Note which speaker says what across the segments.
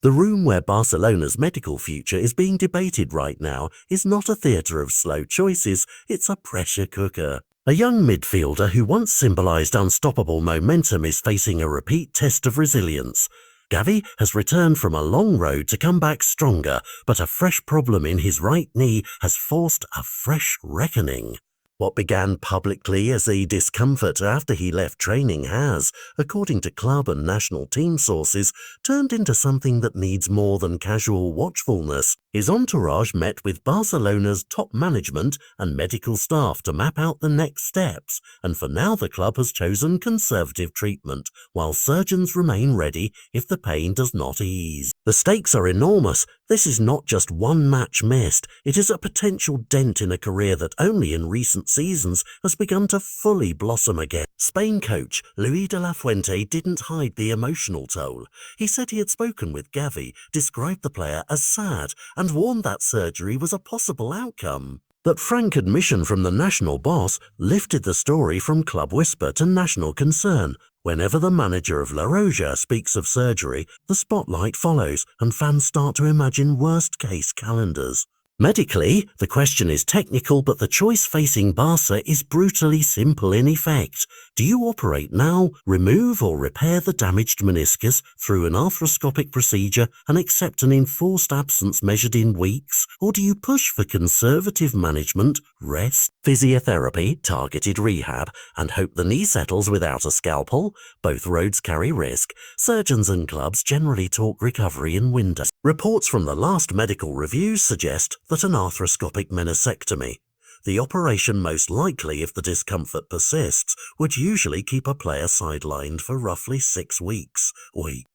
Speaker 1: The room where Barcelona's medical future is being debated right now is not a theatre of slow choices, it's a pressure cooker. A young midfielder who once symbolised unstoppable momentum is facing a repeat test of resilience. Gavi has returned from a long road to come back stronger, but a fresh problem in his right knee has forced a fresh reckoning. What began publicly as a discomfort after he left training has, according to club and national team sources, turned into something that needs more than casual watchfulness. His entourage met with Barcelona's top management and medical staff to map out the next steps, and for now the club has chosen conservative treatment, while surgeons remain ready if the pain does not ease. The stakes are enormous. This is not just one match missed, it is a potential dent in a career that only in recent seasons has begun to fully blossom again. Spain coach Luis de la Fuente didn't hide the emotional toll. He said he had spoken with Gavi, described the player as sad, and warned that surgery was a possible outcome. That frank admission from the national boss lifted the story from club whisper to national concern. Whenever the manager of La Roja speaks of surgery, the spotlight follows and fans start to imagine worst-case calendars. Medically, the question is technical, but the choice facing Barca is brutally simple in effect. Do you operate now, remove or repair the damaged meniscus through an arthroscopic procedure and accept an enforced absence measured in weeks? Or do you push for conservative management, rest, physiotherapy, targeted rehab, and hope the knee settles without a scalpel? Both roads carry risk. Surgeons and clubs generally talk recovery in windows. Reports from the last medical reviews suggest that an arthroscopic meniscectomy, the operation most likely if the discomfort persists, would usually keep a player sidelined for roughly 6 weeks.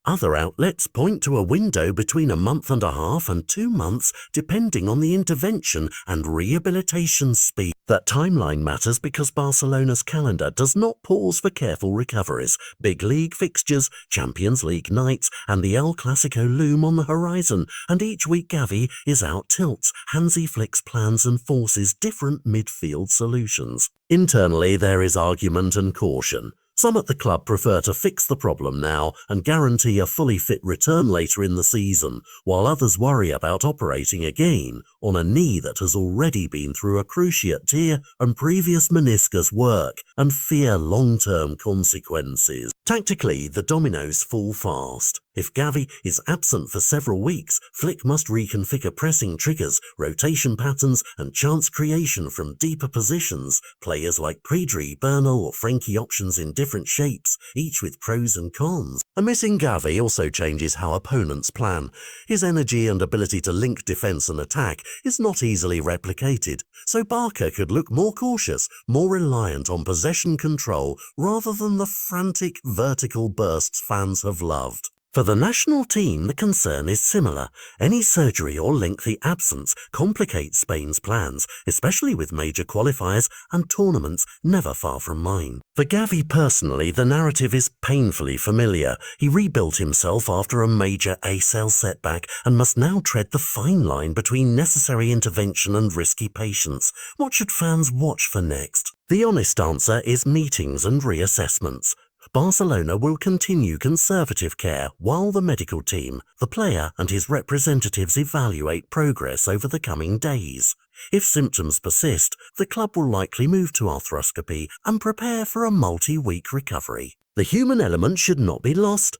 Speaker 1: Other outlets point to a window between a month and a half and 2 months depending on the intervention and rehabilitation speed. That timeline matters because Barcelona's calendar does not pause for careful recoveries. Big league fixtures, Champions League nights, and the El Clasico loom on the horizon, and each week Gavi is out tilts, Hansi flicks plans and forces different midfield solutions. Internally there is argument and caution. Some at the club prefer to fix the problem now and guarantee a fully fit return later in the season, while others worry about operating again on a knee that has already been through a cruciate tear and previous meniscus work and fear long-term consequences. Tactically, the dominoes fall fast. If Gavi is absent for several weeks, Flick must reconfigure pressing triggers, rotation patterns, and chance creation from deeper positions. Players like Pedri, Bernal, or Frenkie options in different shapes, each with pros and cons. A missing Gavi also changes how opponents plan. His energy and ability to link defense and attack is not easily replicated, so Barca could look more cautious, more reliant on possession control rather than the frantic vertical bursts fans have loved. For the national team, the concern is similar. Any surgery or lengthy absence complicates Spain's plans, especially with major qualifiers and tournaments never far from mine. For Gavi personally, the narrative is painfully familiar. He rebuilt himself after a major ACL setback and must now tread the fine line between necessary intervention and risky patience. What should fans watch for next? The honest answer is meetings and reassessments. Barcelona will continue conservative care while the medical team, the player and his representatives evaluate progress over the coming days. If symptoms persist, the club will likely move to arthroscopy and prepare for a multi-week recovery. The human element should not be lost.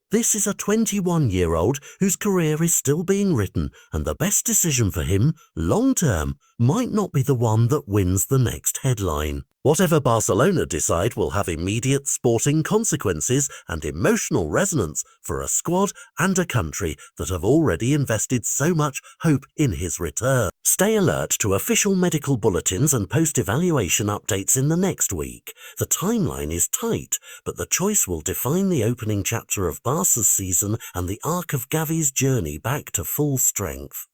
Speaker 1: This is a 21-year-old whose career is still being written, and the best decision for him, long-term, might not be the one that wins the next headline. Whatever Barcelona decide will have immediate sporting consequences and emotional resonance for a squad and a country that have already invested so much hope in his return. Stay alert to official medical bulletins and post-evaluation updates in the next week. The timeline is tight, but the choice will define the opening chapter of Barca's season and the arc of Gavi's journey back to full strength.